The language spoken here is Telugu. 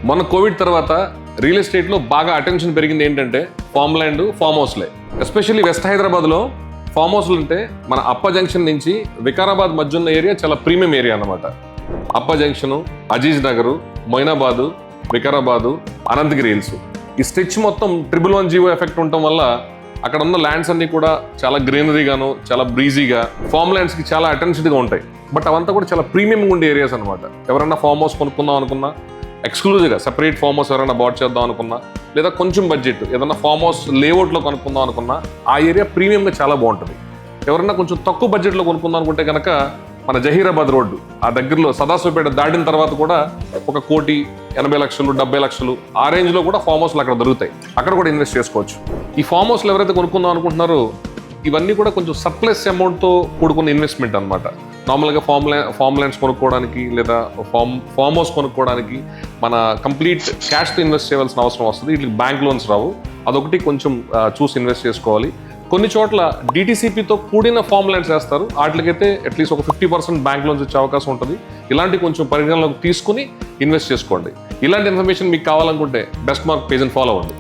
మొన్న కోవిడ్ తర్వాత రియల్ ఎస్టేట్లో బాగా అటెన్షన్ పెరిగింది ఏంటంటే ఫామ్ ల్యాండ్, ఫామ్ హౌస్లే. ఎస్పెషల్లీ వెస్ట్ హైదరాబాద్లో ఫామ్ హౌస్లు అంటే మన అప్ప జంక్షన్ నుంచి వికారాబాద్ మధ్య ఉన్న ఏరియా చాలా ప్రీమియం ఏరియా అన్నమాట. అప్ప జంక్షను, అజీజ్ నగరు, మొయినాబాదు, వికారాబాదు, అనంతగిరి హిల్స్, ఈ స్ట్రెచ్ మొత్తం 111 జీవో ఎఫెక్ట్ ఉండటం వల్ల అక్కడ ఉన్న ల్యాండ్స్ అన్ని కూడా చాలా గ్రీనరీగాను, చాలా బ్రీజీగా, ఫామ్ ల్యాండ్స్కి చాలా అటెన్షన్గా ఉంటాయి. బట్ అవంతా కూడా చాలా ప్రీమియంగా ఉండే ఏరియాస్ అనమాట. ఎవరైనా ఫామ్ హౌస్ కొనుక్కుందాం అనుకున్నా, ఎక్స్క్లూజివ్గా సెపరేట్ ఫామ్ హౌస్ ఎవరైనా బాట్ చేద్దాం అనుకున్నా, లేదా కొంచెం బడ్జెట్ ఏదైనా ఫామ్ హౌస్ లేఅవుట్లో కొనుక్కుందాం అనుకున్నా, ఆ ఏరియా ప్రీమియంగా చాలా బాగుంటుంది. ఎవరైనా కొంచెం తక్కువ బడ్జెట్లో కొనుక్కుందాం అనుకుంటే కనుక మన జహీరాబాద్ రోడ్డు ఆ దగ్గరలో సదాశివపేట దాటిన తర్వాత కూడా 1,80,00,000, 70,00,000 ఆ రేంజ్లో కూడా ఫామ్ హౌస్లు అక్కడ దొరుకుతాయి. అక్కడ కూడా ఇన్వెస్ట్ చేసుకోవచ్చు. ఈ ఫామ్ హౌస్లు ఎవరైతే కొనుక్కుందాం అనుకుంటున్నారో ఇవన్నీ కూడా కొంచెం సర్ప్లస్ అమౌంట్తో కూడుకున్న ఇన్వెస్ట్మెంట్ అనమాట. నార్మల్గా ఫామ్ ల్యాండ్స్ కొనుక్కోవడానికి లేదా ఫామ్ హౌస్ కొనుక్కోవడానికి మన కంప్లీట్ క్యాష్తో ఇన్వెస్ట్ చేయవలసిన అవసరం వస్తుంది. వీటికి బ్యాంక్ లోన్స్ రావు. అదొకటి కొంచెం చూసి ఇన్వెస్ట్ చేసుకోవాలి. కొన్ని చోట్ల డిటిసిపితో కూడిన ఫామ్ ల్యాండ్స్ వేస్తారు. వాటికైతే అట్లీస్ట్ ఒక 50% బ్యాంక్ లోన్స్ ఇచ్చే అవకాశం ఉంటుంది. ఇలాంటి కొంచెం పరిగణలోకి తీసుకుని ఇన్వెస్ట్ చేసుకోండి. ఇలాంటి ఇన్ఫర్మేషన్ మీకు కావాలనుకుంటే బెస్ట్ మార్క్ పేజ్ని ఫాలో అవ్వండి.